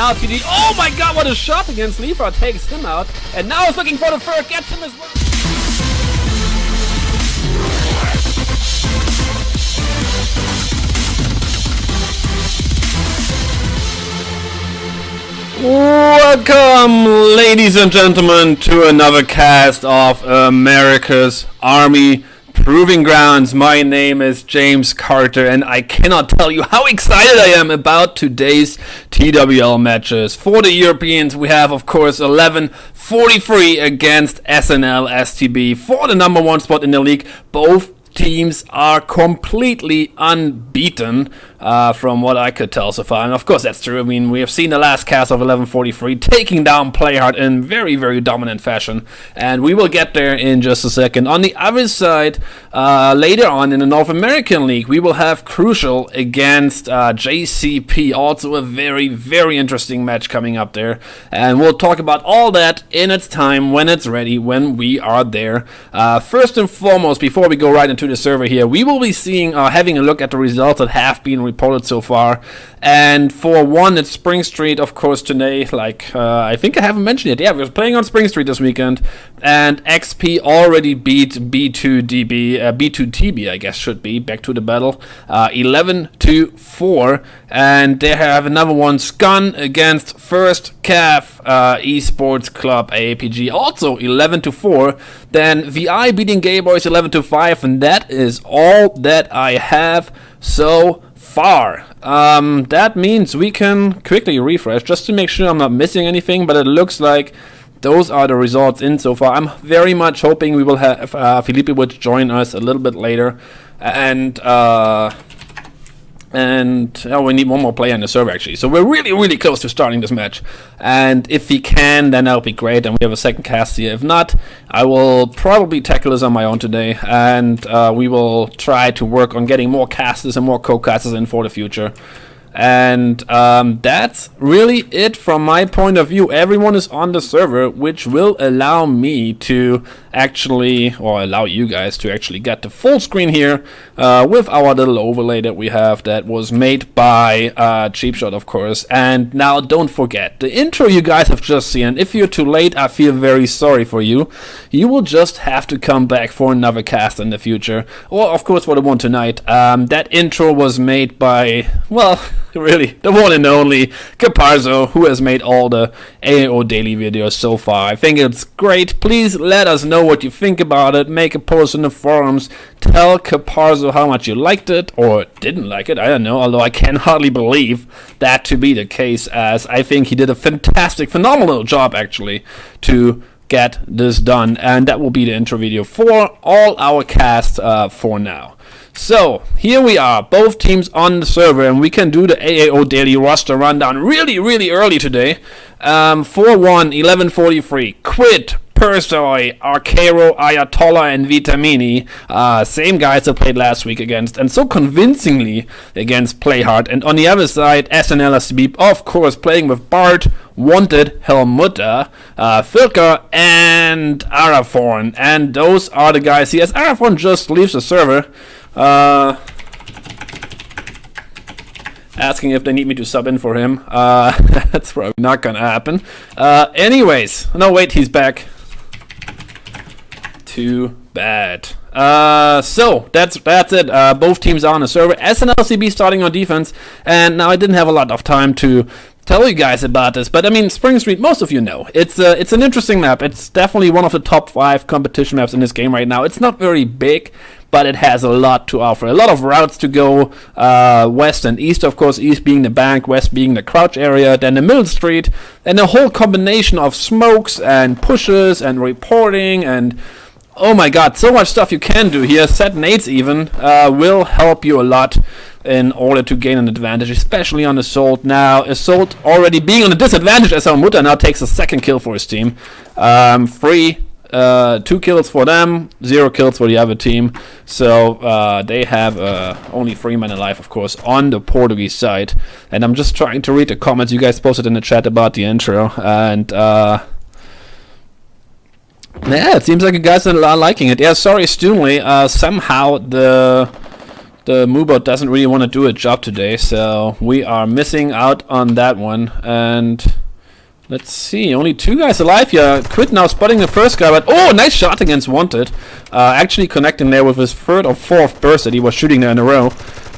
now TD. Oh my god, what a shot against Leafra. Takes him out. And now he's looking for the third. Gets him as well. Welcome, ladies and gentlemen, to another cast of America's Army Proving Grounds. My name is James Carter, and I cannot tell you how excited I am about today's TWL matches. For the Europeans, we have, of course, 11:43 against SNLSTB for the number one spot in the league. Both teams are completely unbeaten from what I could tell so far. And of course that's true. I mean, we have seen the last cast of 11:43 taking down Playhard in very, very dominant fashion. And we will get there in just a second. On the other side, later on in the North American League, we will have Crucial against JCP. Also a very, very interesting match coming up there. And we'll talk about all that in its time, when it's ready, when we are there. First and foremost, before we go right into the server here, we will be seeing, having a look at the results that have been reported so far. And for one, it's SpringStreet, of course, today. Like, I think I haven't mentioned it. Yeah, we were playing on SpringStreet this weekend, and XP already beat B2TB, I guess should be, back to the battle, 11-4. And they have another one, Scun against First Calf Esports Club AAPG, also 11-4. Then VI beating Gay Boys 11-5, and that is all that I have so far. That means we can quickly refresh just to make sure I'm not missing anything, but it looks like those are the results in so far. I'm very much hoping we will have Felipe would join us a little bit later, and we need one more player in the server actually. So we're really, really close to starting this match. And if he can, then that'll be great. And we have a second cast here. If not, I will probably tackle this on my own today. And we will try to work on getting more casters and more co-casters in for the future. And that's really it from my point of view. Everyone is on the server, which will allow me to actually, or allow you guys to actually get the full screen here with our little overlay that we have that was made by Cheapshot, of course. And now don't forget, the intro you guys have just seen, and if you're too late, I feel very sorry for you. You will just have to come back for another cast in the future, or of course for the one tonight. That intro was made by, well, really, the one and only Caparzo, who has made all the AAO daily videos so far. I think it's great. Please let us know what you think about it. Make a post in the forums. Tell Caparzo how much you liked it or didn't like it. I don't know, although I can hardly believe that to be the case, as I think he did a fantastic, phenomenal job actually to get this done. And that will be the intro video for all our casts for now. So, here we are, both teams on the server, and we can do the AAO Daily roster rundown really, really early today. 4-1, 11:43, Quid, Persoy, Arcaro, Ayatollah, and Vitamini. Same guys I played last week against, and so convincingly against Playhard. And on the other side, SNLSTB, of course, playing with Bart, Wanted, Helmutta, Filka, and Arathorn. And those are the guys here. As Arathorn just leaves the server, asking if they need me to sub in for him. That's probably not gonna happen. Anyways, no, wait, he's back. Too bad. So that's it. Both teams are on the server. SNLCB starting on defense, and now I didn't have a lot of time to tell you guys about this, but I mean, SpringStreet, most of you know. It's an interesting map. It's definitely one of the top 5 competition maps in this game right now. It's not very big, but it has a lot to offer. A lot of routes to go, west and east, of course, east being the bank, west being the crouch area, then the middle street, and a whole combination of smokes and pushes and reporting, and oh my god, so much stuff you can do here. Set nades even will help you a lot in order to gain an advantage, especially on Assault. Now, Assault already being on a disadvantage as Helmutta now takes a second kill for his team. 2 kills for them, 0 kills for the other team. So they have only 3 men alive, of course, on the Portuguese side. And I'm just trying to read the comments you guys posted in the chat about the intro. And yeah, it seems like you guys are liking it. Yeah, sorry, Stunley. Somehow the the Moobot doesn't really want to do a job today, so we are missing out on that one. And let's see, only 2 guys alive here. Quid now spotting the first guy, but oh, nice shot against Wanted. Actually connecting there with his 3rd or 4th burst that he was shooting there in a row.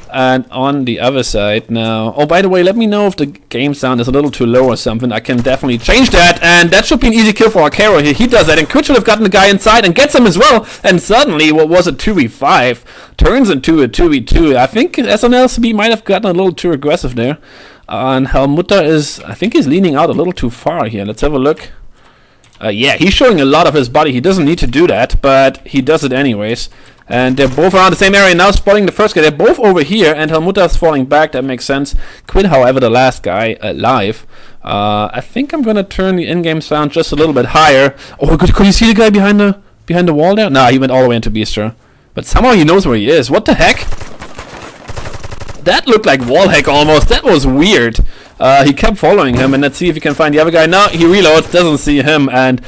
And on the other side now, oh, by the way, let me know if the game sound is a little too low or something. I can definitely change that, and that should be an easy kill for Arcaro here. He does that, and Quid should have gotten the guy inside and gets him as well. And suddenly, what was a 2v5 turns into a 2v2. I think SNLSTB might have gotten a little too aggressive there. And Helmuta is, I think he's leaning out a little too far here. Let's have a look. Yeah, he's showing a lot of his body. He doesn't need to do that, but he does it anyways. And they're both around the same area now, spotting the first guy. They're both over here, and Helmuta is falling back. That makes sense. Quid, however, the last guy alive. I think I'm gonna turn the in-game sound just a little bit higher. Oh, could you see the guy behind the wall there? Nah, he went all the way into Bistro. But somehow he knows where he is. What the heck? That looked like wall hack almost. That was weird. He kept following him, and let's see if he can find the other guy. No, he reloads, doesn't see him, and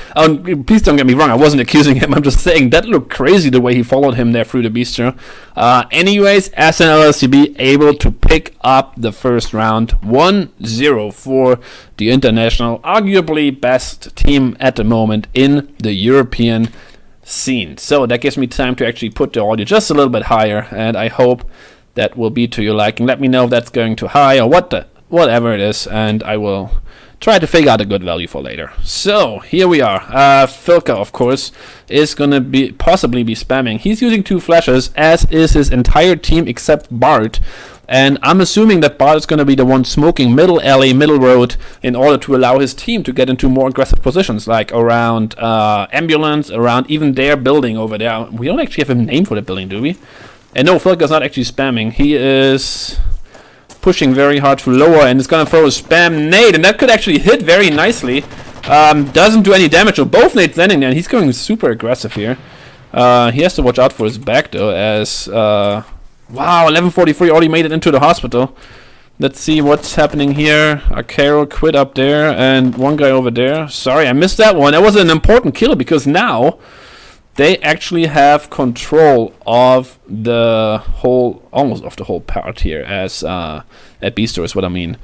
please don't get me wrong, I wasn't accusing him, I'm just saying that looked crazy the way he followed him there through the bistro. Anyways, SNLSTB able to pick up the first round, 1-0 for the international, arguably best team at the moment in the European scene. So that gives me time to actually put the audio just a little bit higher, and I hope that will be to your liking. Let me know if that's going too high or whatever it is, and I will try to figure out a good value for later. So here we are. Filka, of course, is gonna possibly be spamming. He's using 2 flashes, as is his entire team except Bart. And I'm assuming that Bart is gonna be the one smoking middle alley, middle road, in order to allow his team to get into more aggressive positions, like around ambulance, around even their building over there. We don't actually have a name for the building, do we? And no, Filka's not actually spamming. He is pushing very hard to lower, and it's gonna throw a spam nade, and that could actually hit very nicely. Doesn't do any damage, so both nades landing there, and he's going super aggressive here. He has to watch out for his back though, as wow, 1143 already made it into the hospital. Let's see what's happening here. Arcaro Quid up there, and one guy over there. Sorry, I missed that one. That was an important kill, because now they actually have control of the whole, almost of the whole part here, as at Bistro is what I mean.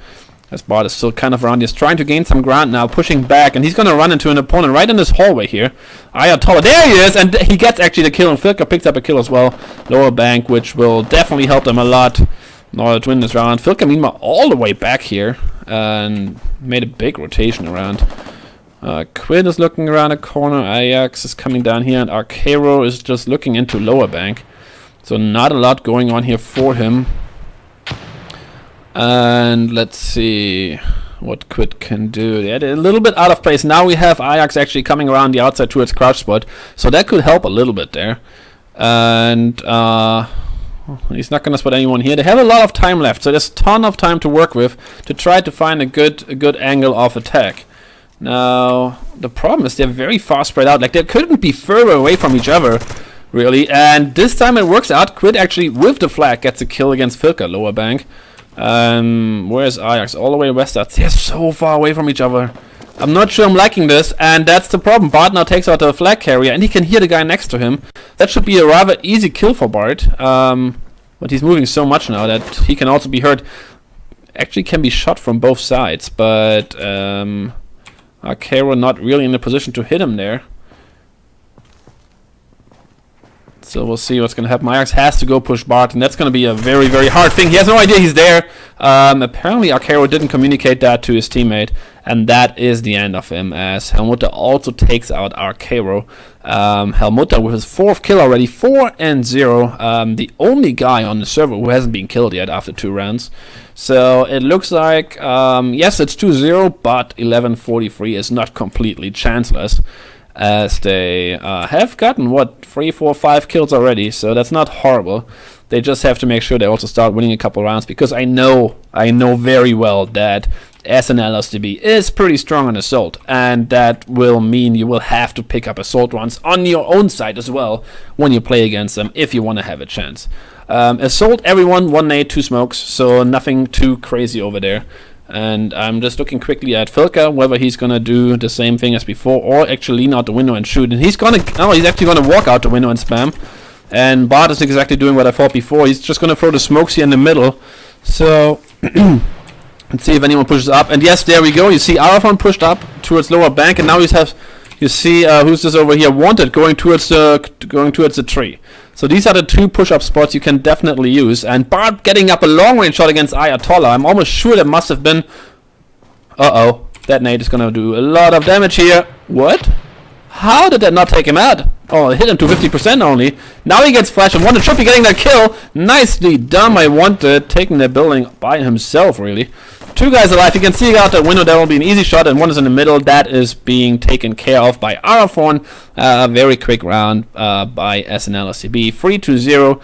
As Bart is still kind of around, he's trying to gain some ground now, pushing back, and he's gonna run into an opponent right in this hallway here. Ayatollah, there he is, and he gets actually the kill, and Filka picks up a kill as well. Lower bank, which will definitely help them a lot in order to win this round. Filka meanwhile all the way back here, and made a big rotation around. Quid is looking around a corner, Ajax is coming down here, and Arcaro is just looking into lower bank. So not a lot going on here for him. And let's see what Quid can do. Yeah, they're a little bit out of place. Now we have Ajax actually coming around the outside towards crouch spot, so that could help a little bit there. And he's not going to spot anyone here. They have a lot of time left, so there's a ton of time to work with to try to find a good angle of attack. Now, the problem is they're very far spread out. Like, they couldn't be further away from each other, really. And this time it works out. Quid actually, with the flag, gets a kill against Filka, lower bank. Where's Ajax? All the way west. They're so far away from each other. I'm not sure I'm liking this, and that's the problem. Bart now takes out the flag carrier, and he can hear the guy next to him. That should be a rather easy kill for Bart. But he's moving so much now that he can also be hurt. Actually can be shot from both sides, but Arcaro not really in a position to hit him there. So we'll see what's going to happen. Ajax has to go push Bart, and that's going to be a very, very hard thing. He has no idea he's there. Apparently Arcaro didn't communicate that to his teammate, and that is the end of him, as Helmuta also takes out Arcaro. Helmuta with his 4th kill already, 4-0. The only guy on the server who hasn't been killed yet after 2 rounds. So it looks like, yes, it's 2-0, but 1143 is not completely chanceless, as they have gotten, what, 3, 4, 5 kills already, so that's not horrible. They just have to make sure they also start winning a couple rounds, because I know very well that SNLSTB is pretty strong on Assault, and that will mean you will have to pick up Assault runs on your own side as well when you play against them, if you want to have a chance. Assault, everyone, 1 nade, 2 smokes, so nothing too crazy over there. And I'm just looking quickly at Filka, whether he's gonna do the same thing as before, or actually lean out the window and shoot. And he's actually gonna walk out the window and spam. And Bart is exactly doing what I thought before. He's just going to throw the smokes here in the middle. So let's see if anyone pushes up. And yes, there we go. You see Arafon pushed up towards lower bank, and now you see who's this over here? Wanted going towards the tree. So these are the 2 push-up spots you can definitely use. And Bart getting up a long-range shot against Ayatollah. I'm almost sure that must have been... Uh-oh. That nade is going to do a lot of damage here. What? How did that not take him out? Oh, it hit him to 50% only. Now he gets flash, and Wanted should be getting that kill. Nicely done by Wanted, taking the building by himself, really. 2 guys alive. You can see out that window. That will be an easy shot, and one is in the middle. That is being taken care of by Arafon. A very quick round by SNLSTB. 3-0.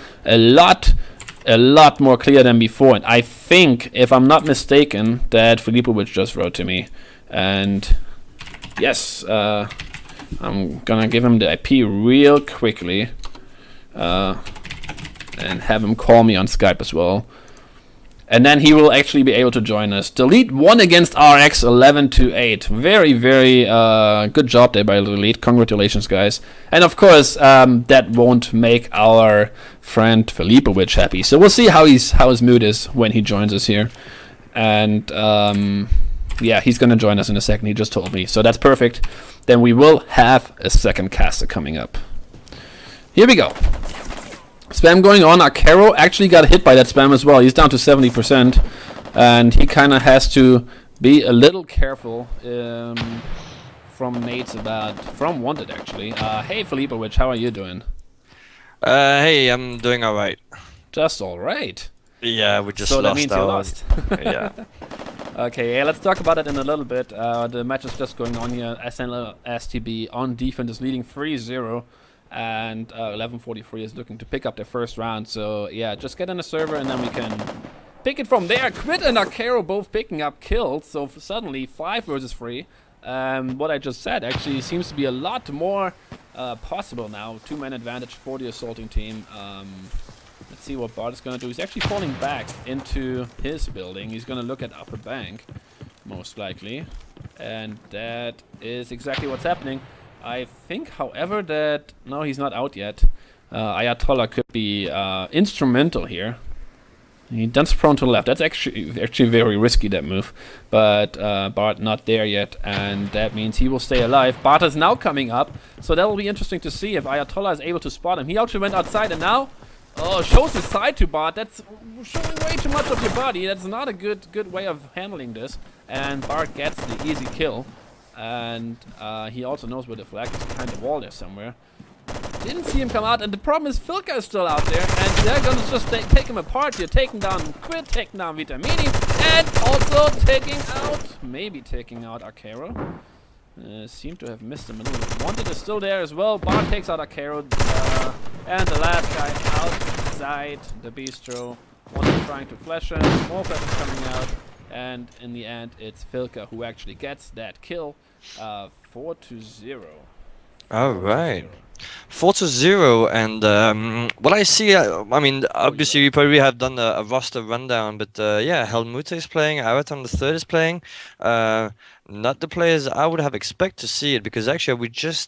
A lot more clear than before. And I think, if I'm not mistaken, that Filipovic just wrote to me. And yes, I'm gonna give him the IP real quickly and have him call me on Skype as well. And then he will actually be able to join us. Delete won against RX 11-8. Very, very good job there by Delete. Congratulations, guys. And of course, that won't make our friend Filipovic happy. So we'll see how his mood is when he joins us here. And yeah, he's gonna join us in a second. He just told me, so that's perfect. Then we will have a second caster coming up. Here we go. Spam going on. Akero actually got hit by that spam as well. He's down to 70%, and he kind of has to be a little careful from nades from Wanted actually. Hey Filipovic, how are you doing? Hey, I'm doing alright. Just alright. Yeah, we just so lost. That means you lost. Yeah. Okay, yeah, let's talk about it in a little bit. The match is just going on here. SNLSTB on defense is leading 3-0. And 11:43 is looking to pick up their first round. So yeah, just get in the server and then we can pick it from there. Quid and Akero both picking up kills. So suddenly 5 versus 3. What I just said actually seems to be a lot more possible now. 2-man advantage for the assaulting team. Let's see what Bart is going to do. He's actually falling back into his building. He's going to look at upper bank, most likely. And that is exactly what's happening. I think, however, that... No, he's not out yet. Ayatollah could be instrumental here. He dumps prone to the left. That's actually very risky, that move. But Bart not there yet, and that means he will stay alive. Bart is now coming up, so that will be interesting to see if Ayatollah is able to spot him. He actually went outside, and now... Oh, shows his side to Bart. That's showing way too much of your body. That's not a good way of handling this. And Bart gets the easy kill. And he also knows where the flag is behind the wall there somewhere. Didn't see him come out, and the problem is Filka is still out there, and they're gonna just take him apart here, taking down Quid, taking down Vitamini, and also maybe taking out Akero. Seem to have missed him a little bit. Wanted is still there as well. Bart takes out Akero, and the last guy outside the bistro. Wanted trying to flash him, more flashes coming out. And in the end, it's Filka who actually gets that kill. 4-0. All right. 4-0, and what I see, I mean, obviously you probably have done a roster rundown, but yeah, Helmut is playing, Araton the third is playing. Not the players I would have expected to see it, because actually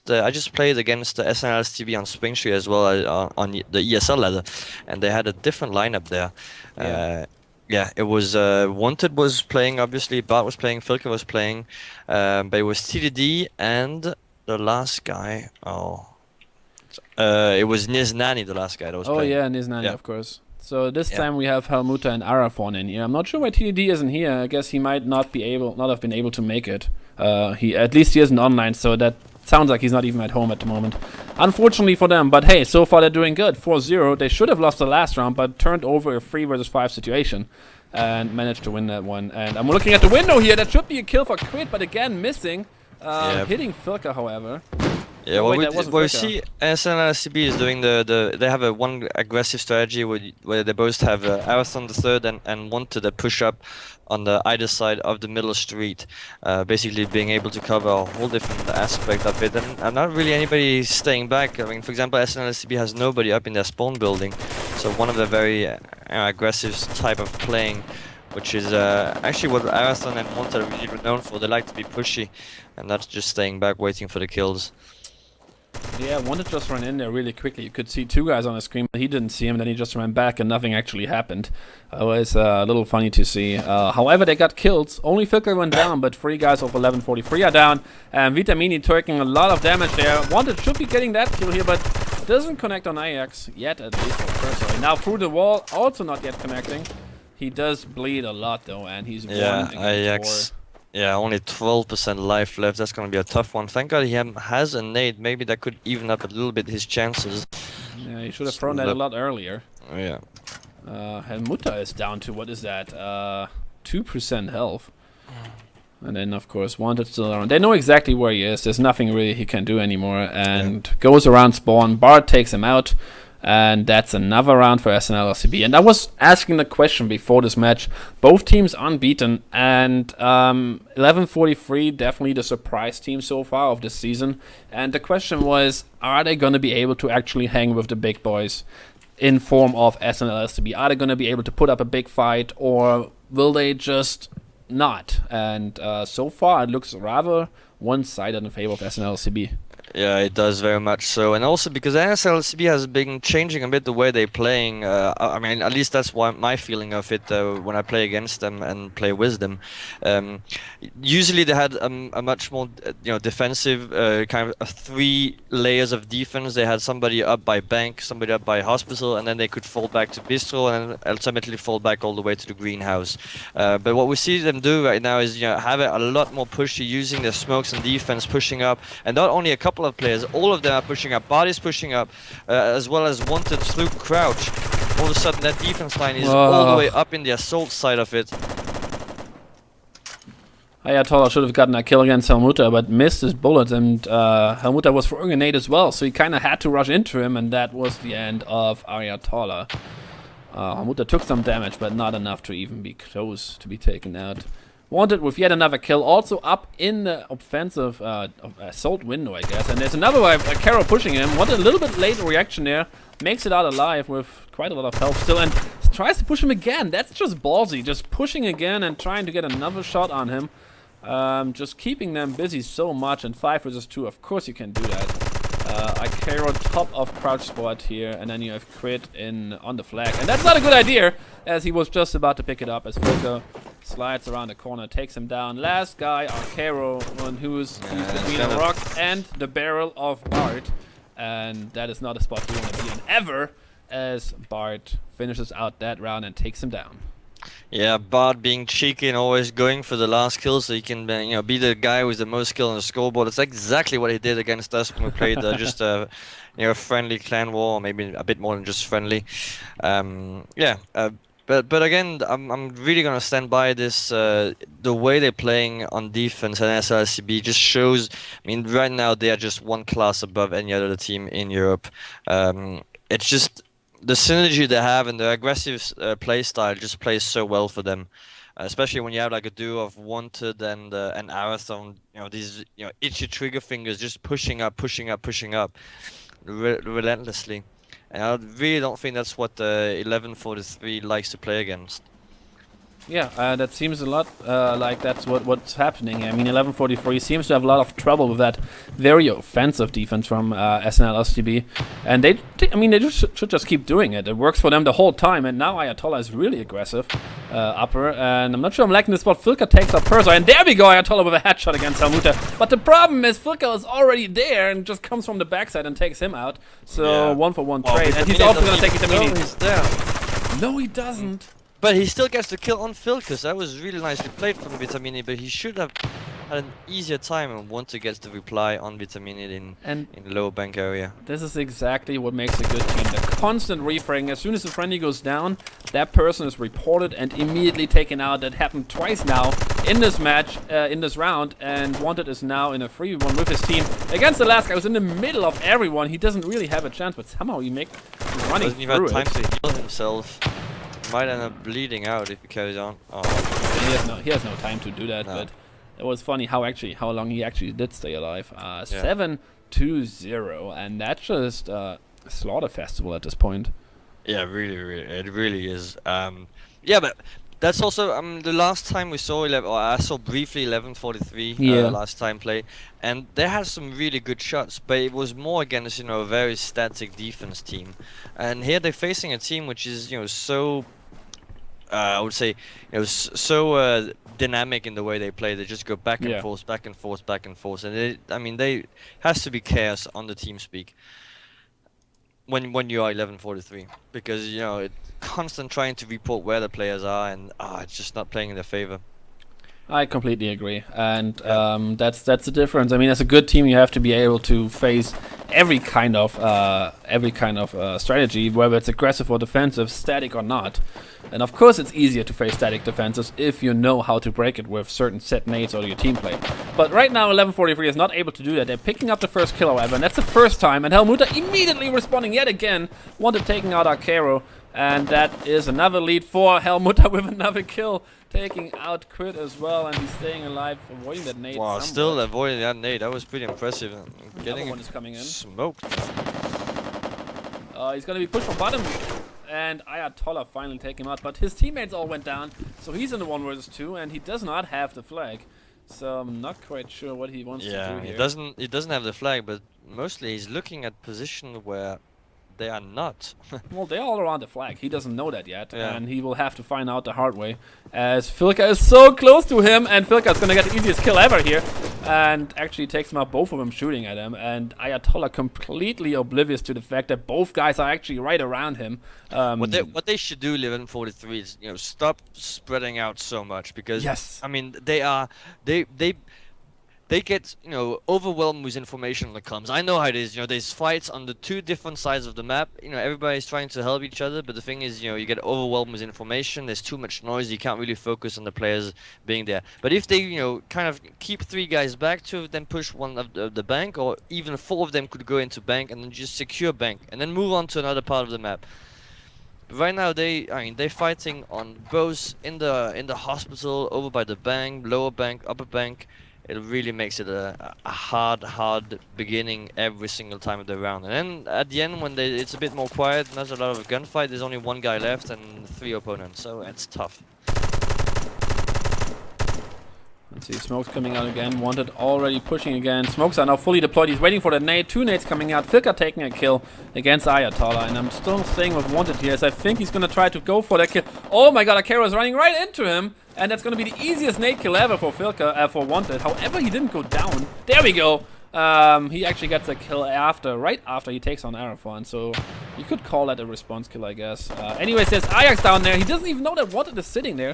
I just played against the SNLSTB on SpringStreet as well on the ESL ladder, and they had a different lineup there. Yeah, it was Wanted was playing, obviously, Bart was playing, Filka was playing, but it was TDD and the last guy, it was Niznani, the last guy that was playing. Oh yeah, Niznani, of course. So this time we have Helmuta and Arafon in here. I'm not sure why TDD isn't here. I guess he might not have been able to make it. At least he isn't online, so that sounds like he's not even at home at the moment. Unfortunately for them, but hey, so far they're doing good. 4-0. They should have lost the last round, but turned over a 3 versus 5 situation and managed to win that one. And I'm looking at the window here. That should be a kill for Quid, but again missing. Hitting Filka, however. Yeah, well, we see SNLSTB is doing they have a one aggressive strategy where they both have Arathon the third and Wanted a push up on the either side of the middle street, basically being able to cover a whole different aspect of it, and not really anybody staying back. I mean, for example, SNLSTB has nobody up in their spawn building, so one of the very aggressive type of playing, which is actually what Arathon and Wanted are really known for. They like to be pushy and not just staying back waiting for the kills. Yeah, Wanted just ran in there really quickly. You could see two guys on the screen, but he didn't see him. Then he just ran back, and nothing actually happened. It was a little funny to see. However, they got killed. Only Filker went down, but 3 guys of 1143 are down. And Vitamini taking a lot of damage there. Wanted should be getting that kill here, but doesn't connect on Ajax yet, at least personally. Now through the wall, also not yet connecting. He does bleed a lot though, and he's 1 against Ajax. 4. Yeah, only 12% life left. That's going to be a tough one. Thank God he has a nade. Maybe that could even up a little bit his chances. Yeah, he should have thrown that a lot earlier. Yeah. Helmuta is down to, what is that, 2% health. And then, of course, Wanted still around. They know exactly where he is. There's nothing really he can do anymore. And goes around spawn. Bard takes him out. And that's another round for SNLSTB. And I was asking the question before this match. Both teams unbeaten. And 1143, definitely the surprise team so far of this season. And the question was, are they going to be able to actually hang with the big boys in form of SNLSTB? Are they going to be able to put up a big fight? Or will they just not? And so far it looks rather one-sided in favor of SNLSTB. Yeah, it does very much so, and also because SNLSTB has been changing a bit the way they're playing. I mean, at least that's my feeling of it when I play against them and play with them. Usually they had a much more, defensive kind of 3 layers of defense. They had somebody up by bank, somebody up by hospital, and then they could fall back to bistro, and then ultimately fall back all the way to the greenhouse. But what we see them do right now is have a lot more pushy, using their smokes and defense, pushing up, and not only a couple of players, all of them are pushing up. Body's pushing up, as well as Wanted through crouch. All of a sudden that defense line is all the way up in the assault side of it. Ayatollah should have gotten a kill against Helmuta, but missed his bullets, and Helmuta was throwing a nade as well, so he kind of had to rush into him, and that was the end of Ayatollah. Helmuta took some damage, but not enough to even be close to be taken out. Wanted with yet another kill, also up in the offensive assault window, I guess. And there's another guy, Caro pushing him. Wanted a little bit late reaction there. Makes it out alive with quite a lot of health still, and tries to push him again. That's just ballsy, just pushing again and trying to get another shot on him. Just keeping them busy so much, and 5 versus 2, of course you can do that. Caro top of crouch spot here, and then you have crit on the flag. And that's not a good idea, as he was just about to pick it up as Filker slides around the corner, takes him down. Last guy, Caro, who's between a rock and the barrel of Bart. And that is not a spot you want to be in ever, as Bart finishes out that round and takes him down. Yeah, Bart being cheeky and always going for the last kill so he can be the guy with the most kill on the scoreboard. It's exactly what he did against us when we played just a friendly clan war, or maybe a bit more than just friendly. But again, I'm really gonna stand by this. The way they're playing on defense and SLSCB just shows. I mean, right now they are just one class above any other team in Europe. It's just the synergy they have and the aggressive play style just plays so well for them. Especially when you have like a duo of Wanted and Arathon. These itchy trigger fingers just pushing up relentlessly. And I really don't think that's what 1143 likes to play against. Yeah, that seems a lot like that's what's happening. I mean, 1143 seems to have a lot of trouble with that very offensive defense from SNLSTB, and they should just keep doing it. It works for them the whole time, and now Ayatollah is really aggressive upper, and I'm not sure I'm liking this spot. Filker takes up Perso, and there we go, Ayatollah with a headshot against Helmuta. But the problem is Filker is already there and just comes from the backside and takes him out. So 1-for-1 trade, and he's also going to take Vitamini. No, he's there. No, he doesn't. But he still gets the kill on Filker. That was really nicely played from Vitamini, but he should have had an easier time and want to get the reply on Vitamini in low bank area. This is exactly what makes a good team. The constant refraying. As soon as the friendly goes down, that person is reported and immediately taken out. That happened twice now in this match, in this round, and Wanted is now in a 3v1 with his team against the last guy who's in the middle of everyone. He doesn't really have a chance, but somehow he's running doesn't even through have time it. to heal himself. Might end up bleeding out if he carries on. Oh. He has no time to do that, but it was funny how long he actually did stay alive. 7-0, and that's just a slaughter festival at this point. Yeah, really, it really is. Yeah, but That's also the last time we saw 11, or I saw briefly 1143 Yeah. last time play, and they had some really good shots, but it was more against a very static defense team, and here they're facing a team which is so I would say so dynamic in the way they play. They just go back and Yeah. forth, back and forth, back and forth, and they has to be chaos on the team speak when you are 1143, because it's constant trying to report where the players are, and it's just not playing in their favor. I completely agree, and that's the difference. I mean, as a good team, you have to be able to face every kind of strategy, whether it's aggressive or defensive, static or not. And of course, it's easier to face static defenses if you know how to break it with certain set nades or your team play. But right now, 1143 is not able to do that. They're picking up the first kill, however, and that's the first time. And Helmuta immediately responding yet again, wanted taking out Arcaro, and that is another lead for Helmuta with another kill. Taking out Quid as well, and he's staying alive, avoiding that nade. Wow, still avoiding that nade. That was pretty impressive. Getting one is coming in. Smoked. He's gonna be pushed from bottom, and Ayatollah finally take him out. But his teammates all went down, so he's in the 1 versus 2, and he does not have the flag. So I'm not quite sure what he wants to do here. He doesn't have the flag, but mostly he's looking at position where they are not. Well, they're all around the flag. He doesn't know that yet, Yeah. and he will have to find out the hard way. As Filka is so close to him, and Filka is gonna get the easiest kill ever here, and actually takes him out, both of them shooting at him. And Ayatollah completely oblivious to the fact that both guys are actually right around him. What they should do, 1143, is stop spreading out so much, because Yes. I mean they get overwhelmed with information that comes. I know how it is. There's fights on the 2 different sides of the map. Everybody's trying to help each other, but the thing is, you get overwhelmed with information. There's too much noise. You can't really focus on the players being there. But if they kind of keep 3 guys back, 2 of them push one of the bank, or even 4 of them could go into bank and then just secure bank and then move on to another part of the map. Right now they're fighting on both in the hospital, over by the bank, lower bank, upper bank. It really makes it a hard beginning every single time of the round. And then at the end, when it's a bit more quiet, not a lot of a gunfight, there's only 1 guy left and 3 opponents, so it's tough. Let's see, Smoke's coming out again. Wanted already pushing again. Smokes are now fully deployed. He's waiting for the nade. 2 nades coming out. Filka taking a kill against Ayatollah. And I'm still staying with Wanted here, as I think he's going to try to go for that kill. Oh my god, Akero is running right into him. And that's going to be the easiest nade kill ever for Filka, for Wanted. However, he didn't go down. There we go. He actually gets a kill right after he takes on Arafon. So you could call that a response kill, I guess. Anyways, there's Ajax down there. He doesn't even know that Wanted is sitting there.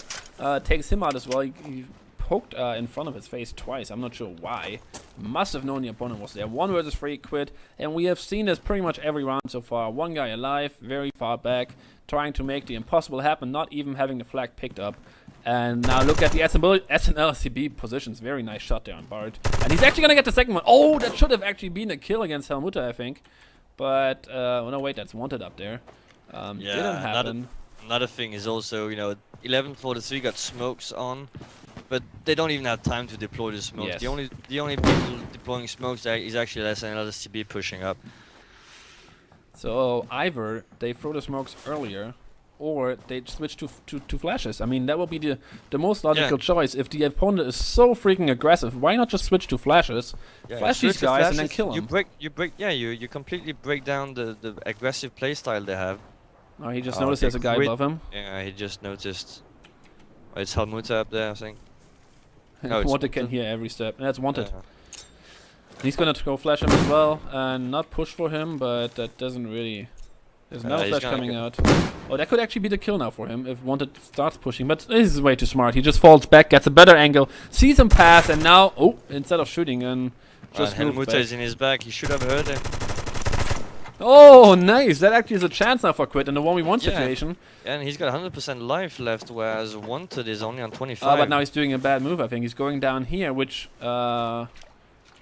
Takes him out as well. He poked in front of his face twice. I'm not sure why. Must have known the opponent was there. 1 versus 3 Quid, and we have seen this pretty much every round so far. 1 guy alive, very far back, trying to make the impossible happen, not even having the flag picked up. And now look at the SNLSTB positions. Very nice shot there on Bart. And he's actually going to get the second one. Oh, that should have actually been a kill against Helmuta, I think. But, oh no, wait, that's Wanted up there. Didn't happen. Another thing is also, 1143 got smokes on, but they don't even have time to deploy the smokes. Yes. The only people deploying smokes is actually SNLSTB pushing up. So either they throw the smokes earlier, or they switch to flashes. I mean, that would be the most logical choice. If the opponent is so freaking aggressive, why not just switch to flashes? Flash these guys and then kill them. You completely break down the aggressive playstyle they have. Oh, he just noticed there's a guy above him. Yeah, he just noticed. Oh, it's Helmuta up there, I think. Wanted can hear every step. That's Wanted. Yeah. He's gonna go flash him as well, and not push for him, but that doesn't really... There's no flash coming out. Oh, that could actually be the kill now for him if Wanted starts pushing, but this is way too smart. He just falls back, gets a better angle, sees him pass, and now, instead of shooting, and just Helmuta is in his back. He should have heard him. Oh, nice! That actually is a chance now for Quid in the 1v1 situation. And he's got 100% life left, whereas Wanted is only on 25. But now he's doing a bad move, I think. He's going down here, which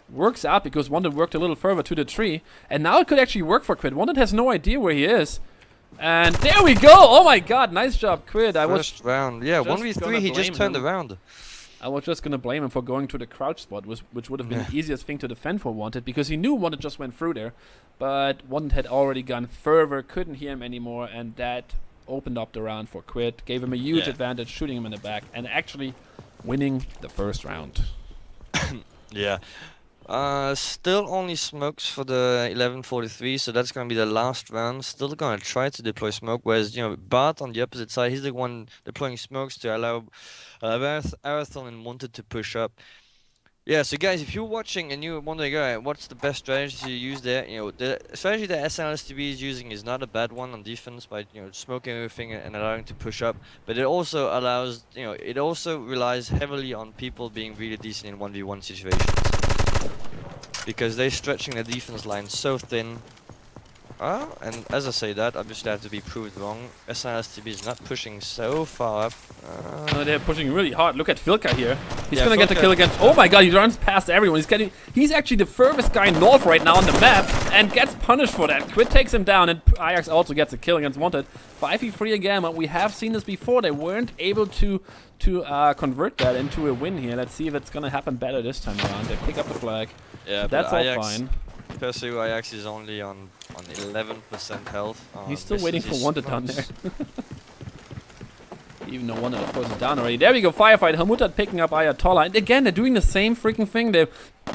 works out because Wanted worked a little further to the tree. And now it could actually work for Quid. Wanted has no idea where he is. And there we go! Oh my god, nice job, Quid. First round. Yeah, 1v3, he just turned around. I was just gonna blame him for going to the crouch spot, which would have been the easiest thing to defend for Wanted, because he knew Wanted just went through there, but Wanted had already gone further, couldn't hear him anymore, and that opened up the round for Quid, gave him a huge Yeah. advantage, shooting him in the back, and actually winning the first round. Yeah. Still only smokes for the 11:43, so that's gonna be the last round. Still gonna try to deploy smoke, whereas Bart on the opposite side, he's the one deploying smokes to allow Arathon and Wanted to push up. Yeah, so guys, if you're watching and you're wondering, alright, what's the best strategy to use there? The strategy that SNLSTB is using is not a bad one on defense by smoking everything and allowing to push up, but it also allows, it also relies heavily on people being really decent in 1v1 situations because they're stretching the defense line so thin. And as I say that, obviously I have to be proved wrong. SNLSTB is not pushing so far up. No, they're pushing really hard. Look at Filka here. He's Yeah, gonna get the Filka- kill against. Oh my god, he runs past everyone. He's actually the furthest guy north right now on the map and gets punished for that. Quid takes him down, and Ajax also gets a kill against Wanted. 5v3 again, but we have seen this before. They weren't able to convert that into a win here. Let's see if it's gonna happen better this time around. They pick up the flag. Yeah, So that's but all Ajax, fine. Percy Ajax is only on 11% health. He's still misses waiting for his Wanted down smokes. there. Even though Wanted, of course, is down already. There we go, firefight. Helmutad picking up Ayatollah. And again, they're doing the same freaking thing. They're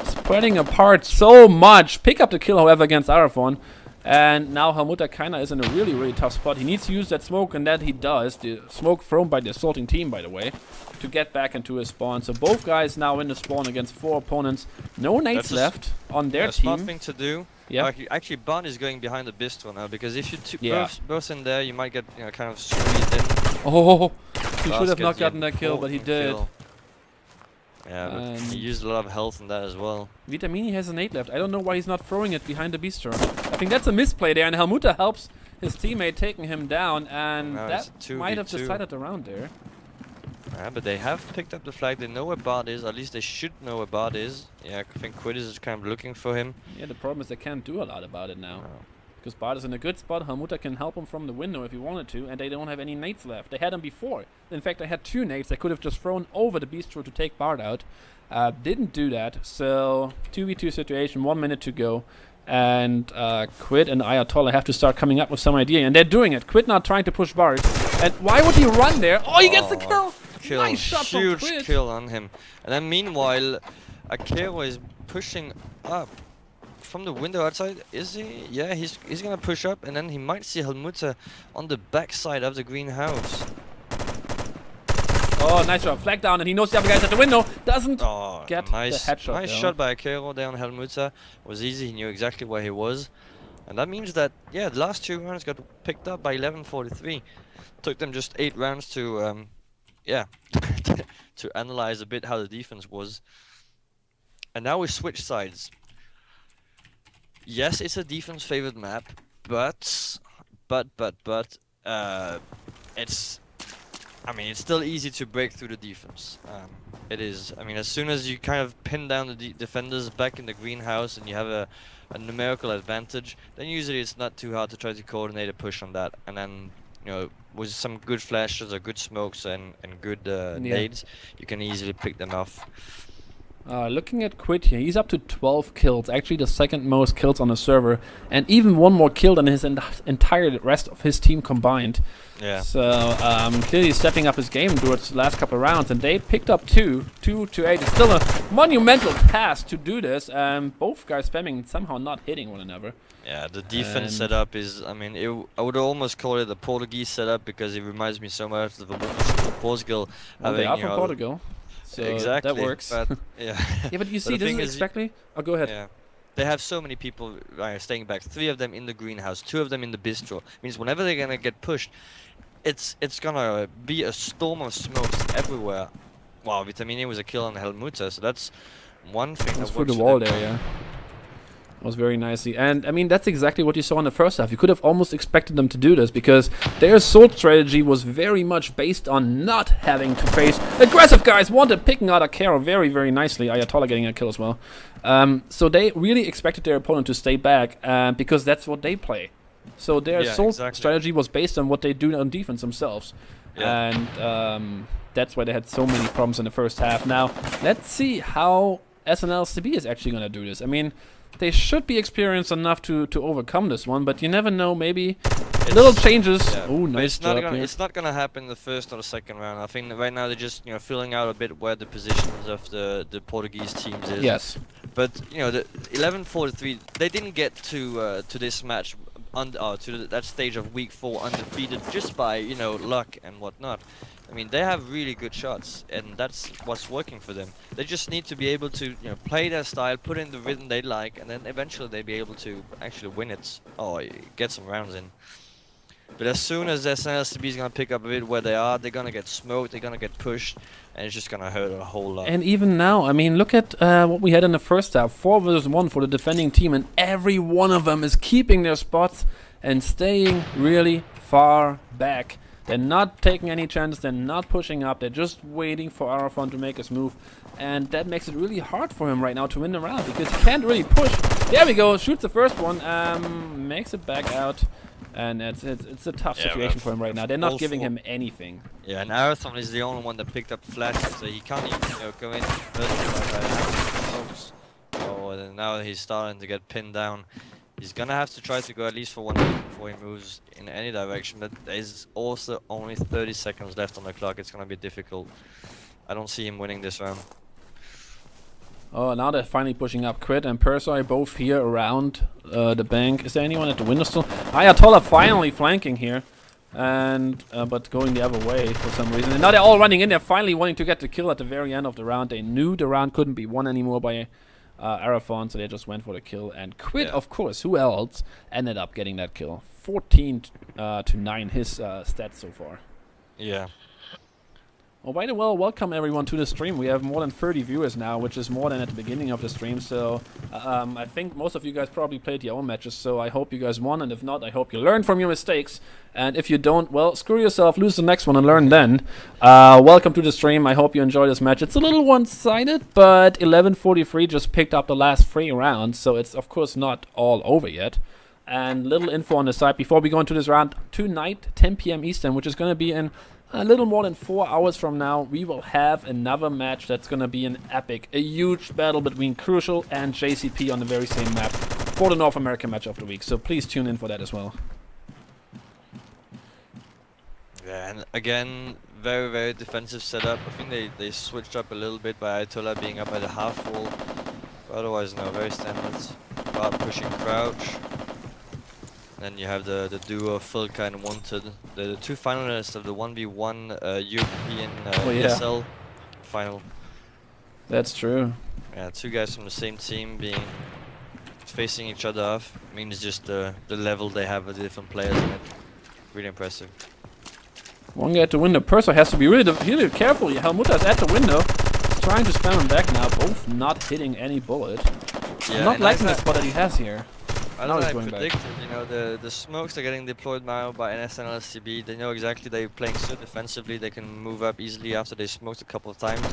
spreading apart so much. Pick up the kill, however, against Arafon. And now Helmutad kinda is in a really, really tough spot. He needs to use that smoke, and that he does. The smoke thrown by the assaulting team, by the way, to get back into his spawn. So both guys now in the spawn against 4 opponents. No nades That's a left on their smart team. thing to do. Yeah. Actually, Bond is going behind the bistro now because if you Yeah. both in there, you might get kind of squeezed in. Oh, he Bas should have gets not the gotten that kill, but he important did. kill. Yeah, but he And- used a lot of health in that as well. Vitamini has a nade left. I don't know why he's not throwing it behind the bistro. I think that's a misplay there, and Helmuta helps his teammate taking him down, and Now that it's a might have 2v2. decided around there. Yeah, but they have picked up the flag. They know where Bard is. At least they should know where Bard is. Yeah, I think Quid is kind of looking for him. Yeah, the problem is they can't do a lot about it now. Oh. Because Bart is in a good spot, Helmuta can help him from the window if he wanted to, and they don't have any nades left. They had them before. In fact, they had 2 nades they could have just thrown over the bistro to take Bart out. Didn't do that, so 2v2 situation, 1 minute to go. And Quid and Ayatollah have to start coming up with some idea, and they're doing it. Quid not trying to push Bart. And why would he run there? Oh, he gets the kill! Nice shot from Huge Quid. kill on him. And then meanwhile, Akero is pushing up from the window outside. Is he? Yeah, he's gonna push up, and then he might see Helmuta on the backside of the greenhouse. Oh, nice shot. Flag down, and he knows the other guy's at the window. Doesn't Oh, get nice, the headshot. nice though. shot by Akero there on Helmuta. Was easy. He knew exactly where he was, and that means that the last 2 rounds got picked up by 11:43. Took them just 8 rounds to to analyze a bit how the defense was. And now we switch sides. Yes, it's a defense favored map, but it's it's still easy to break through the defense. It is. I mean, as soon as you kind of pin down the defenders back in the greenhouse and you have a numerical advantage, then usually it's not too hard to try to coordinate a push on that. And then, with some good flashes or good smokes and good nades, you can easily pick them off. Looking at Quid here, he's up to 12 kills, actually the second most kills on the server, and even 1 more kill than his entire rest of his team combined. Yeah. So clearly stepping up his game towards the last couple of rounds, and they picked up 2 to 8. It's still a monumental task to do this. Both guys spamming and somehow not hitting one another. Yeah, the defense And- setup is, I would almost call it a Portuguese setup because it reminds me so much of the Portugal. Well, they are having, from Portugal, so exactly, that works. But, yeah. Yeah, but you But see, the this thing is is exactly... Oh, go ahead. Yeah. They have so many people staying back. 3 of them in the greenhouse, 2 of them in the bistro. Means whenever they're gonna get pushed, it's gonna be a storm of smokes everywhere. Wow, Vitamini was a kill on Helmuta, so that's one thing. That's that through the works for wall them. there, yeah. Was very nicely. And I mean, that's exactly what you saw in the first half. You could have almost expected them to do this because their assault strategy was very much based on not having to face aggressive guys. Wanted picking out Akero very, very nicely. Ayatollah getting a kill as well. So they really expected their opponent to stay back because that's what they play. So their assault strategy was based on what they do on defense themselves. Yeah. And that's why they had so many problems in the first half. Now, let's see how SNLSTB is actually going to do this. I mean, they should be experienced enough to overcome this one, but you never know. Maybe little changes. Yeah, Oh, nice job here. It's not gonna happen the first or the second round. I think right now they're just filling out a bit where the positions of the Portuguese teams is. Yes. But the 11-43, they didn't get to this match to that stage of week 4 undefeated just by luck and whatnot. I mean, they have really good shots, and that's what's working for them. They just need to be able to play their style, put in the rhythm they like, and then eventually they'll be able to actually win it or get some rounds in. But as soon as SNLSTB is gonna pick up a bit where they are, they're gonna get smoked, they're gonna get pushed, and it's just gonna hurt a whole lot. And even now, I mean, look at what we had in the first half. 4 versus 1 for the defending team, and every one of them is keeping their spots and staying really far back. They're not taking any chances, they're not pushing up, they're just waiting for Arafon to make his move. And that makes it really hard for him right now to win the round, because he can't really push. There we go, shoots the first one, makes it back out. And it's a tough situation for him right now. They're not giving him anything. Yeah, and Arathon is the only one that picked up flashes, so he can't even go in first. So now he's starting to get pinned down. He's gonna have to try to go at least for 1 minute before he moves in any direction, but there's also only 30 seconds left on the clock. It's gonna be difficult. I don't see him winning this round. Oh, now they're finally pushing up. Quid and Persoi both here around the bank. Is there anyone at the window still? Ayatollah finally flanking here. And but going the other way for some reason. And now they're all running in. They're finally wanting to get the kill at the very end of the round. They knew the round couldn't be won anymore by Arafon, so they just went for the kill. And Quid, of course, who else, ended up getting that kill. 14 to 9, his stats so far. Yeah. Oh, by the way, welcome everyone to the stream. We have more than 30 viewers now, which is more than at the beginning of the stream. So I think most of you guys probably played your own matches, so I hope you guys won, and if not, I hope you learned from your mistakes. And if you don't, well, screw yourself, lose the next one and learn then. Welcome to the stream. I hope you enjoy this match. It's a little one-sided, but 11:43 just picked up the last 3 rounds, so it's of course not all over yet. And little info on the side before we go into this round. Tonight, 10 p.m. Eastern, which is going to be in a little more than 4 hours from now, we will have another match that's going to be an epic, a huge battle between Crucial and JCP on the very same map for the North American match of the week. So please tune in for that as well. Yeah, and again, very, very defensive setup. I think they switched up a little bit by Ayatollah being up at a half wall. But otherwise, no, very standard. Guard pushing crouch. Then you have the duo Filka and Wanted, the 2 finalists of the 1v1 European ESL final. That's true. Yeah, 2 guys from the same team facing each other off. I mean, it's just the level they have with the different players in it. Really impressive. One guy at the window. Perso has to be really careful. Helmuta's at the window. He's trying to spam him back now. Both not hitting any bullet. Yeah, not liking the spot that he has here. As I predicted, the smokes are getting deployed now by an SNLSTB. They know exactly they're playing so defensively, they can move up easily after they smoked a couple of times.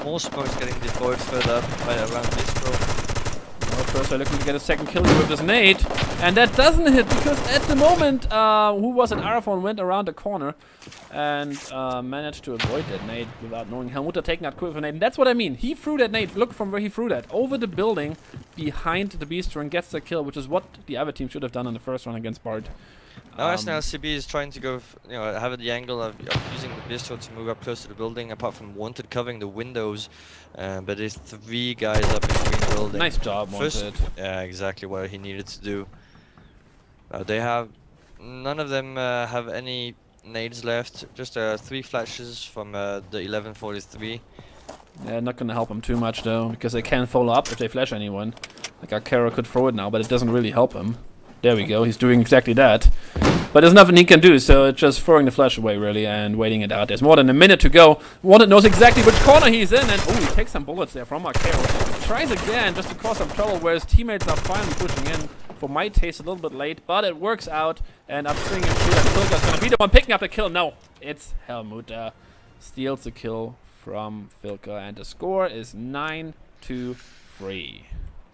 More smokes getting deployed further up by around Bistro. Perso looking to get a second kill here with this nade. And that doesn't hit because at the moment, who was it? Arafon went around the corner and managed to avoid that nade without knowing. Helmuta taking that quick nade. And that's what I mean. He threw that nade. Look from where he threw that. Over the building behind the Bistro and gets the kill, which is what the other team should have done in the first round against Bard. Now SNLSTB is trying to go, have the angle of using the Bistro to move up close to the building, apart from Wanted covering the windows. But there's 3 guys up in the green building. Nice job, Wanted. Yeah, exactly what he needed to do. None of them have any nades left. Just 3 flashes from the 11:43. Yeah, not gonna help him too much though, because they can't follow up if they flash anyone. Like Akara could throw it now, but it doesn't really help him. There we go, he's doing exactly that. But there's nothing he can do, so it's just throwing the flash away really and waiting it out. There's more than a minute to go. Wanted knows exactly which corner he's in, and oh, he takes some bullets there from Akara. Tries again just to cause some trouble, where his teammates are finally pushing in. For my taste, a little bit late, but it works out. And I'm seeing him through, and Filka's gonna be the one picking up the kill. No, it's Helmuta. Steals the kill from Filka, and the score is 9-3.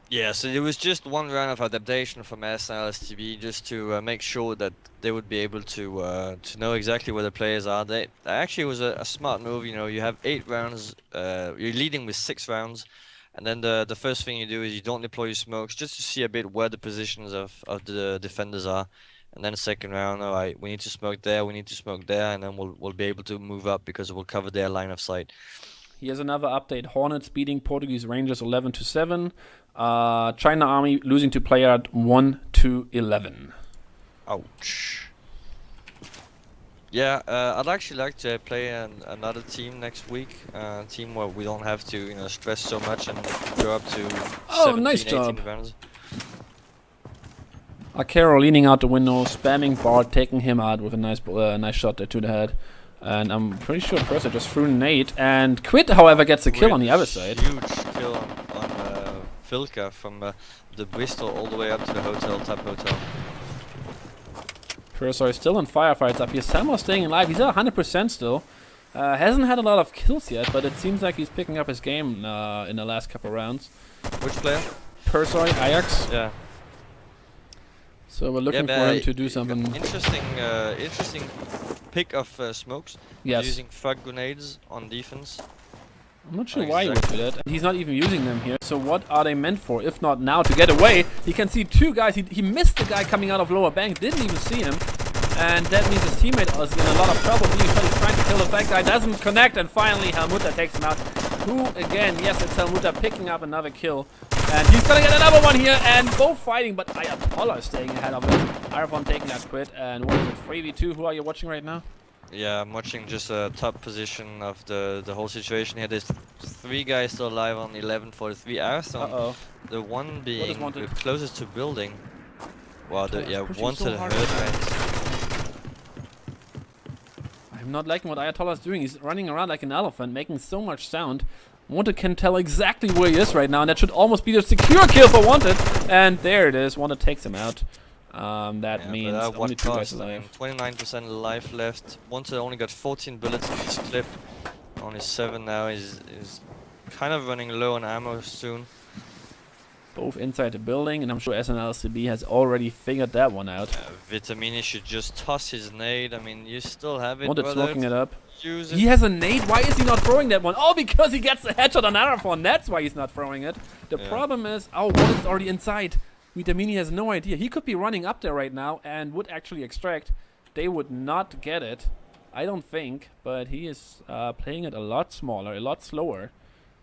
Yeah, so it was just 1 round of adaptation from SNLSTB just to make sure that they would be able to know exactly where the players are. Actually was a smart move. You have 8 rounds. You're leading with 6 rounds, And then the first thing you do is you don't deploy your smokes just to see a bit where the positions of the defenders are. And then the second round, all right, we need to smoke there, we need to smoke there, and then we'll be able to move up because we'll cover their line of sight. Here's another update. Hornets beating Portuguese Rangers 11-7. China Army losing to player 1-11. Ouch. Yeah, I'd actually like to play another team next week. A team where we don't have to, stress so much and go up to 17, nice 18 job. rounds. Akero leaning out the window, spamming Bart, taking him out with a nice shot there to the head. And I'm pretty sure Persa just threw an nade. And Quid, however, gets a kill on the other side. Huge kill on Filka from the Bristol all the way up to the top hotel. Persa is still in firefights up here, somehow staying alive. He's at 100% still. Hasn't had a lot of kills yet, but it seems like he's picking up his game in the last couple rounds. Which player? Persa, Ajax. Yeah. So we're looking for him to do something. Interesting pick of smokes. Yes. Using frag grenades on defense. I'm not sure why he would do that. He's not even using them here. So what are they meant for? If not now to get away. He can see two guys. He missed the guy coming out of lower bank. Didn't even see him. And that means his teammate is in a lot of trouble. He's trying to kill the back guy. Doesn't connect. And finally Helmuta takes him out. Who again? Yes, it's Helmuta picking up another kill. And he's gonna get another one here. And both fighting. But Ayatollah is staying ahead of him. Arafon taking that Quid. And what is it? 3v2. Who are you watching right now? Yeah, I'm watching just a top position of the whole situation here. There's 3 guys still alive on 1143 Arathon. The one being the closest to building. Wow, wanted hurt. I'm not liking what Ayatollah is doing. He's running around like an elephant, making so much sound. Wanted can tell exactly where he is right now, and that should almost be the secure kill for Wanted. And there it is. Wanted takes him out. That means only 2 guys alive. 29% life left. Wanted only got 14 bullets in this clip. Only 7 now. Is kind of running low on ammo soon. Both inside the building, and I'm sure SNLSTB has already figured that one out. Vitamini should just toss his nade. I mean, you still have it. Wanted smoking it up. Use it. He has a nade. Why is he not throwing that one? Oh, because he gets the headshot on Arafon. That's why he's not throwing it. The problem is, Wanted's already inside. Vitamini has no idea. He could be running up there right now and would actually extract. They would not get it, I don't think, but he is playing it a lot smaller, a lot slower.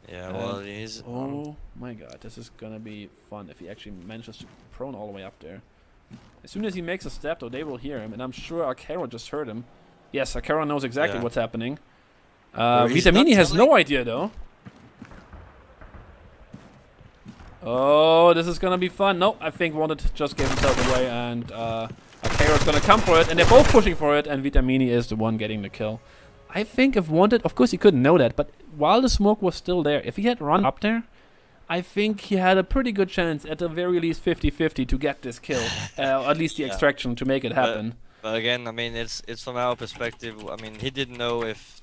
Yeah, well, he's... Oh my god, this is gonna be fun if he actually manages to prone all the way up there. As soon as he makes a step, though, they will hear him, and I'm sure Akero just heard him. Yes, Akero knows exactly what's happening. Vitamini has no idea, though. Oh, this is gonna be fun. No, I think Wanted just gave himself away, and Akero's gonna come for it, and they're both pushing for it, and Vitamini is the one getting the kill. I think if Wanted, of course he couldn't know that, but while the smoke was still there, if he had run up there, I think he had a pretty good chance, at the very least 50-50, to get this kill, or at least the extraction to make it happen. But again, I mean, it's from our perspective. I mean, he didn't know if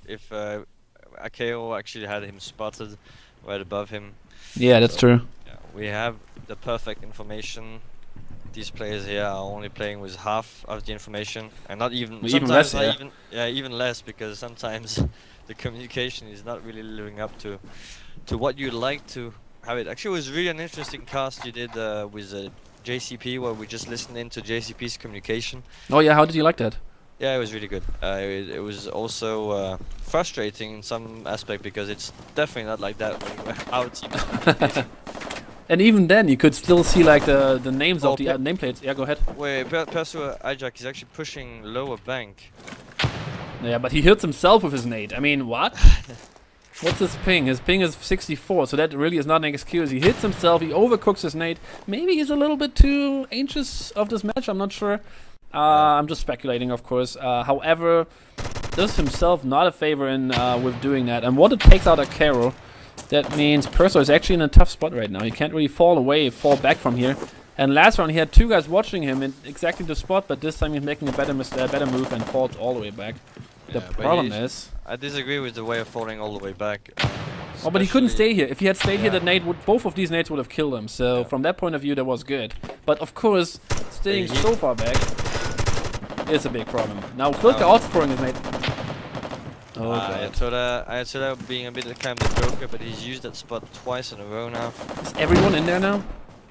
Akeo actually had him spotted right above him. Yeah, that's true. Yeah, we have the perfect information. These players here are only playing with half of the information, and not even less. Even less, because sometimes the communication is not really living up to what you'd like to have it. Actually, it was really an interesting cast you did with JCP, where we just listened into JCP's communication. Oh yeah, how did you like that? Yeah, it was really good. It was also frustrating in some aspect, because it's definitely not like that when we're out. And even then, you could still see like the names of the nameplates. Yeah, go ahead. Wait, Persu Ajak is actually pushing lower bank. Yeah, but he hits himself with his nade. I mean, what? What's his ping? His ping is 64, so that really is not an excuse. He hits himself, he overcooks his nade. Maybe he's a little bit too anxious of this match, I'm not sure. I'm just speculating, of course. However, does himself not a favor in with doing that. And what it takes out Akero, that means Perso is actually in a tough spot right now. He can't really fall back from here. And last round he had 2 guys watching him in exactly the spot, but this time he's making a better move and falls all the way back. The problem is... I disagree with the way of falling all the way back. Oh, but he couldn't stay here. If he had stayed here, both of these nades would have killed him. So from that point of view, that was good. But of course, staying so far back is a big problem. Now Filka also throwing his nade. Oh god. Ayatollah being a bit of kind of the joker, but he's used that spot twice in a row now. Is everyone in there now?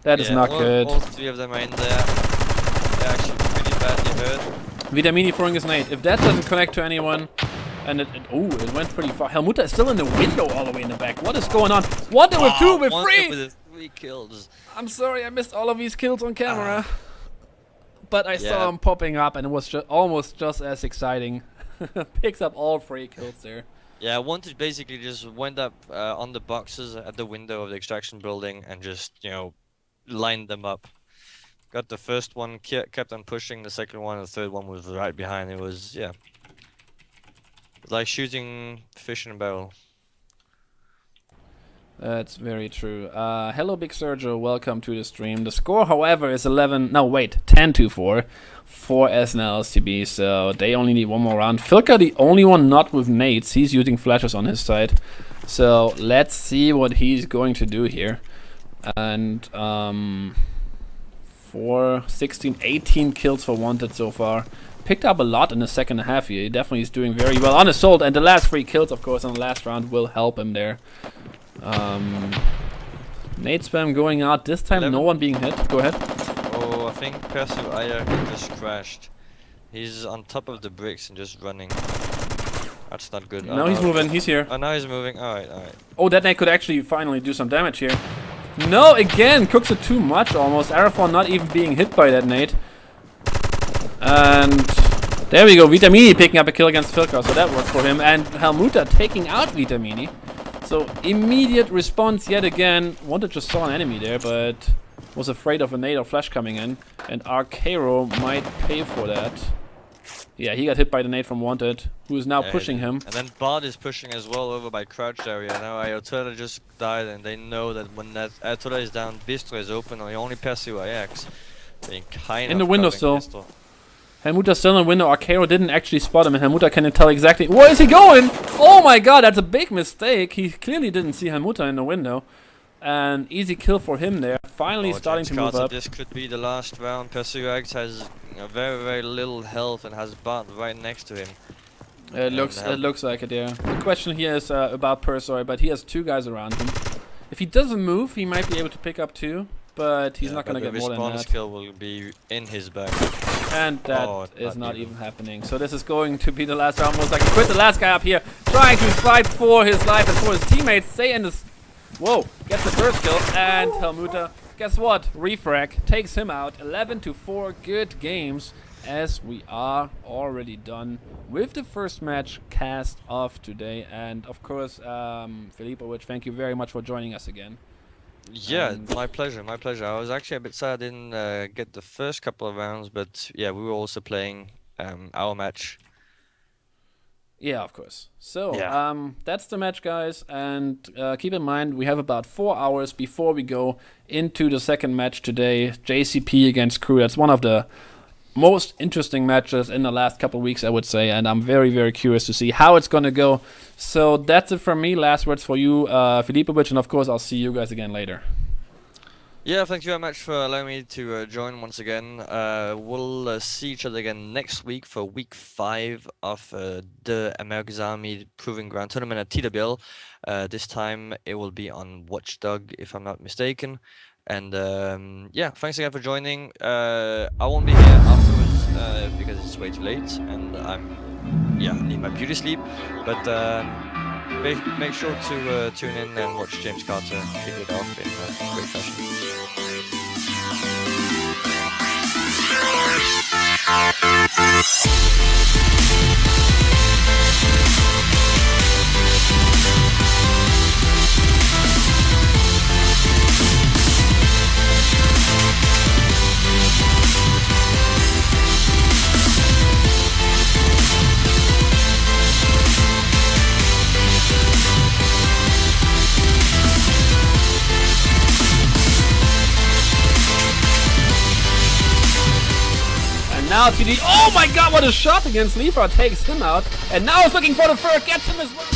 That is not good. All three of them are in there. They're actually pretty badly hurt. Vitamini throwing his nade. If that doesn't connect to anyone, and it went pretty far. Helmuta is still in the window all the way in the back. What is going on? Wonder with 2 with 3! With 3 kills. I'm sorry, I missed all of these kills on camera. But I saw him popping up, and it was almost just as exciting. Picks up all 3 kills there. Yeah, Wanted basically just went up on the boxes at the window of the extraction building and just, you know, lined them up. Got the first one, kept on pushing, the second one, and the third one was right behind. It was, yeah. Like shooting fish in a barrel. That's very true. Hello, Big Sergio. Welcome to the stream. The score, however, is 10-4 for SNLSTB. So they only need one more round. Filka, the only one not with nades. He's using flashes on his side. So let's see what he's going to do here. And 18 kills for Wanted so far. Picked up a lot in the second half here. He definitely is doing very well on Assault. And the last 3 kills, of course, on the last round will help him there. Nade spam going out. This time no one being hit. Go ahead. Oh, I think Percy Ayer just crashed. He's on top of the bricks and just running. That's not good. No, he's moving. He's here. Oh, now he's moving. Alright, alright. Oh, that nade could actually finally do some damage here. No, again, cooks it too much almost. Arafon not even being hit by that nade. And there we go. Vitamini picking up a kill against Filka, so that worked for him. And Helmuta taking out Vitamini. So immediate response yet again. Wanted just saw an enemy there, but was afraid of a nade or flash coming in. And Arcaro might pay for that. Yeah, he got hit by the nade from Wanted, who is now pushing him. And then Bard is pushing as well over by crouched area. Now Ayatollah just died, and they know that when that Ayatollah is down, Bistro is open, or only Percy Ajax. They kind in the window still. Helmuta still in the window. Arcaro didn't actually spot him, and Helmuta can tell exactly where is he going. Oh my god, that's a big mistake. He clearly didn't see Helmuta in the window. And easy kill for him there. Finally starting to move up. This could be the last round. Percy Ajax has very, very little health and has Bart right next to him. It looks like it, yeah. The question here is about Persoy, but he has 2 guys around him. If he doesn't move, he might be able to pick up 2, but he's not going to get more than that. The respawn skill will be in his back. And that is not even happening. So this is going to be the last round. Most likely quit the last guy up here, trying to fight for his life and for his teammates. Stay in this. Whoa, gets the first kill, and Helmuta, guess what? Refrag takes him out. 11-4, good games, as we are already done with the first match cast of today. And of course, Filipovic, thank you very much for joining us again. Yeah, my pleasure, my pleasure. I was actually a bit sad I didn't get the first couple of rounds, but yeah, we were also playing our match. Yeah, of course. So, that's the match, guys, and keep in mind, we have about 4 hours before we go into the second match today, JCP against Crew. That's one of the most interesting matches in the last couple of weeks, I would say, and I'm very, very curious to see how it's going to go. So, that's it from me. Last words for you, Filipovic, and of course, I'll see you guys again later. Yeah, thank you very much for allowing me to join once again. We'll see each other again next week for week 5 of the America's Army Proving Ground Tournament at TWL. This time it will be on Watchdog, if I'm not mistaken. And yeah, thanks again for joining. I won't be here afterwards because it's way too late, and I need my beauty sleep. But make sure to tune in and watch James Carter kick it off in a great fashion. Now TD, oh my god, what a shot against Leafra, takes him out, and now he's looking for the fur, gets him as well.